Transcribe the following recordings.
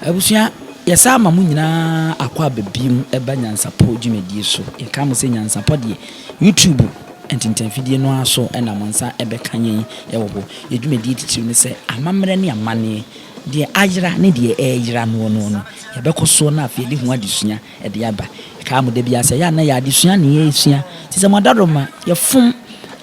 Abusua yesa ma mu nyina akwa babiem eba nyansapo dwumadi so. Yeka mo se nyansapo de YouTube entintanfidie no aso na monsa ebe kanyen ewo ho. Yedwumadi titiri ne se amamre ne amane de ayira ne de ayira no yebekɔso na afie de ho adesua de aba. Ka mo de bia se ya na ya adesua ne ye esua. Ti se modadoma yefom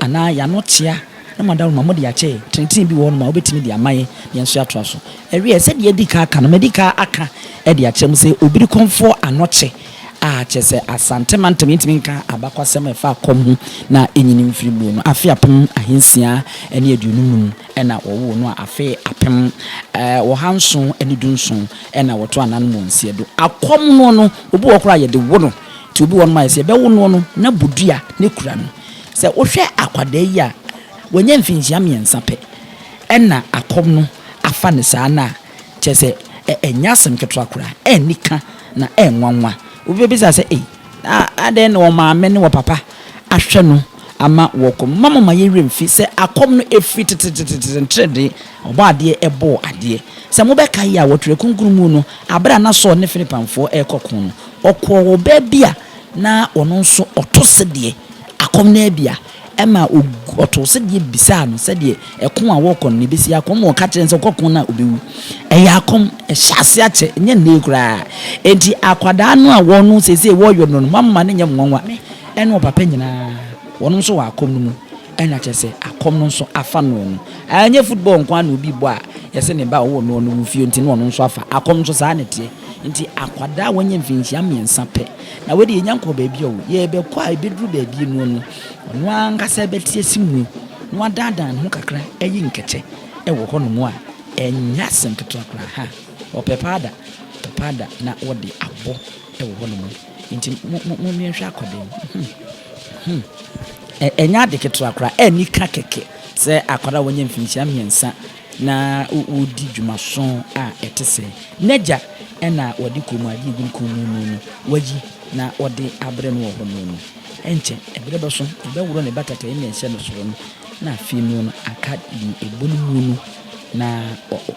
ana ya no tia na madaloma mo de ache tintin bi wo no ma obetimi de amaye yenso ato so. Ewe se de edika aka no medika aka e de ache mo se obiri konfo anoche a chese asante mantem ntimi nka abakwasem efa akom na enyini mfiri mu no afi apem ahensia ene adunum ena wo no afi apem wo hanso ene dunson ena woto ananmu nsie do akom no obi wo kora ye de wo no ti obi wo no ma se be wo no na budua ne kura no se wo hwe akwada yi a wonye mfinjia miensa pe ena akom no afa ne saa na chese enyasem ketwa kora enika na enwanwa obi bisa se ade no maame ne wo papa ahwe no ama wokom mama ma ye remfi se akom no efi tetetetetetrede oba ade ebo ade se mo be kai ya wotre kunkurumu no abra na so ne filipamfo ekokon no okwo wo ba bia na ono nso otose de akom na bia ema otose de bisa no se de ekon a wokon ne bisi akom wo ka kire nse kokon na obewu eya akom ehyase ache nye na ekura enti akwada no a wonu sese wo yo no mama ne nye nwanwa ene papa nyina wonu nso wa akom no mu ena chese akom no nso afa no no anye football nkwa na obi bo a yese ne ba wo no no fie enti no nso afa akom nso saa ne tie enti akwada wonye mfinchi amiensa pe na we de nyanko ba bi o ye be kwa ebedru ba bi no no ono ankasa betie simu no adadan ho kakra eyi nkete ewo ho no mu a enya senketwa kra ha opepada na wode abo ewo ho no mu enti mo mienhwa akode enya de ketwa kra eni ka keke se akwada wonye mfinchi amiensa na odi dwumason a etese neja ena wodi komu adi gun komu no waji na wodi abre no ho no enche ebre beso ebe wuro ne batata ene ense no soro no na afi no aka di ebonu mu no na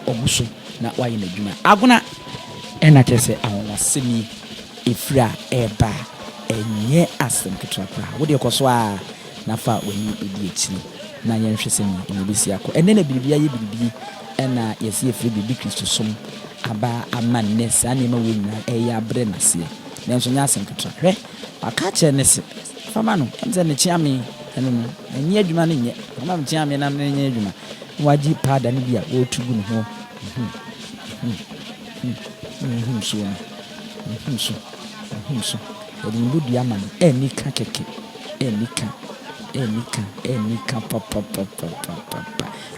oguso na wayi na dwuma aguna ena tese awonasemi efira eba enye asem ketwa kra wodi ekoso a na fa wani edi echi na yenhwe semi enebisi akọ ene na bibia ye bibi ena yesi efiri bibi Kristo som aba amanne sa ne ma wona eya abre na se nenso nya asem ketwa hwe aka che ne se fama no nze ne chiame eno no enye adwuma ne nye fama chiame na nye adwuma waji pada ne bia wo tugu ne ho so odi mbudi ama enika keke enika papa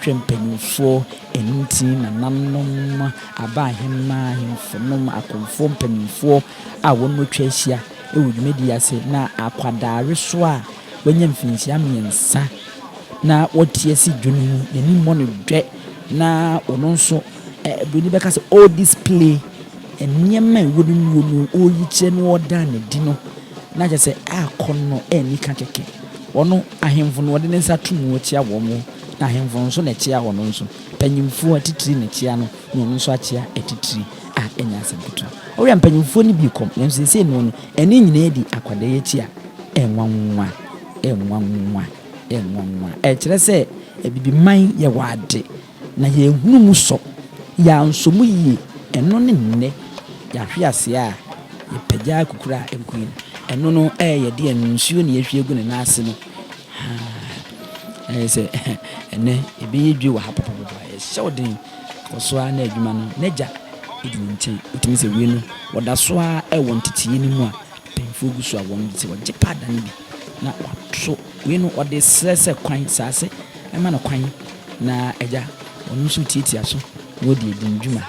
twempanyufo enti na nanom abahema hemfonom akomfo mpanyufo a wonmo twahia ewudwumedi ase na akwadare so a wanya mfinchi amiensa na wotie si dwunu nani mo no dwe na ono nso buni beka se all display eniema wonu oyiche no oda ne di no na je se akono enika keke ono ahemfo no wode ne nsa tumu otia wo mo na ahemfo nso na chia wo no nso panyimfo atitiri na chia no no nso achia atitiri a enya asemputu ori panyimfo ni bi kom nso se no eni nyina edi akwada ye chia enwanwa kire se bibi man ye wade na ye hunu mu so ya nso mu yie eno ne nne ya hwe ase a ye pagya kukura enkuin eno no ye de nsuo ne ye hwe egu ne nase no say ene ebe yedwe wa hapa papa e shawden koso a na adwuma no neja edin nchen etimi se wie no woda so a e won titiye ni mu a penfo gu so a won se woje pada ne bi na wato wie no wode sese kwan sase e ma na kwan na eja wonu so tiatia so wodi edin dwuma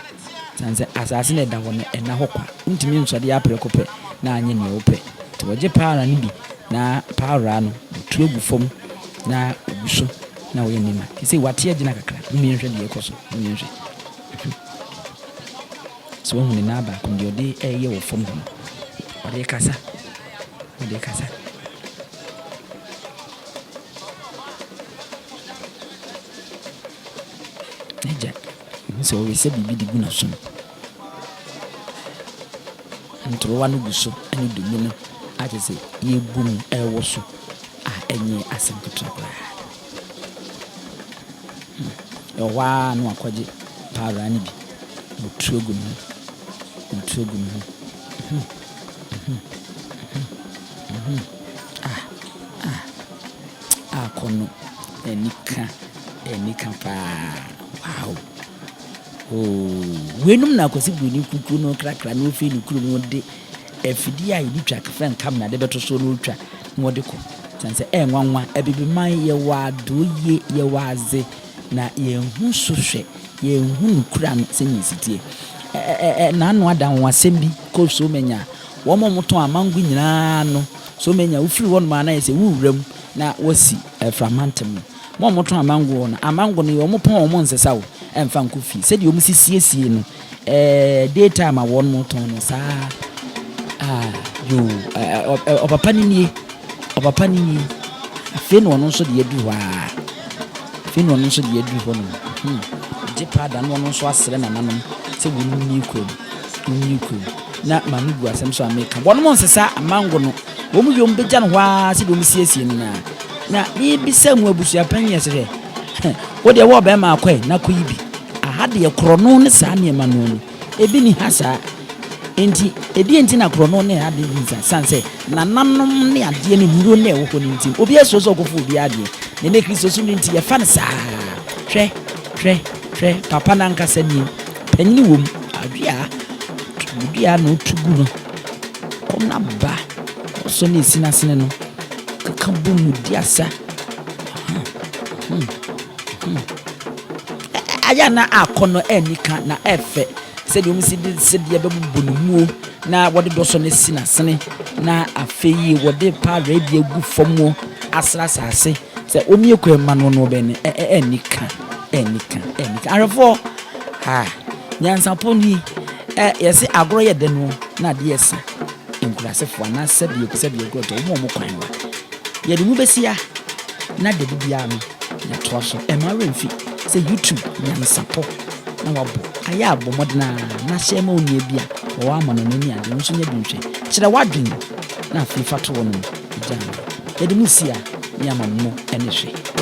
sanse asase na da wono e na hokwa ntimi nso de aprekope na anye ne ope to woje para ne bi na para no tu egu fom na obuso na wo yenima say watia gina kakra mi nhwe de ekoso mi nhwe so wo ne na ba ko de ode eye wo fom ho ode kasa eja so we se bibi di guna so ntorowa no gu so ɛne dumu no agye sɛ yɛbu mu ɛwɔ so a ɛnyɛ asɛm ketewa koraa ɛwɔ a no akɔgye paara no bi otuo gu no akɔno ɛnika paa wow wenum na akwasi buroni kuku no krakra no ofi ne kuro no de afidi a yidi twa kafan kam na de beto so no twa no de ko sanse nwanwa ebibi man ye wa doye ye waze na ye hu so hwe ye hu nukura no senyi sitie na anu adan wasem bi ko so menya wo momoto amangu nyina no so menya ufiri won ma na ye se wuwram na wasi framantem momoto amangu no yo mopon mo nsesa wo emfa nkofi se de omu sisiesie no data ma won mo ton no saa yo opapa ni afi no no so de yadu ho no je pada no no so asere na nanom se wonni krom na manugu asem so ameka won mo nsesa amango no wo mu yom beja no hwa se de omu siesie no na ni bisa mu abusua panye se wo de wo be ma akwai na ko yibi ahade ye krono ne saa ne ma no ebi ni hasa enti edi na krono ne ade nza sanse na nanom ne ade ne nuro ne wo ko nti obi esoso ko fu obi ade ne Kristo so nti ye fa ne saa hwe papa na nkasa ni panyi wom adua no tugu no ona ba so ne sinasene no kaka bomu diasa aya na akono enika na efe se de omisi se de bebubu no muo na wode doso ne sinasene na afeyi wode pa radio gu fomo asrasase se omi ekwema no be ne enika arefo nyansapo ni yesi agoro ye de no na de yesa nkurasefo na sabi groto mo kwan wa ye de mu besia na de bia no ya to so ma remfi se YouTube nyansapo na wabo aya abo modena na shema oni bia wo ama no ni ade nso nya binhwe kire wadwen na afi fato wo no jana ye de mu sia ya mammo ene hwe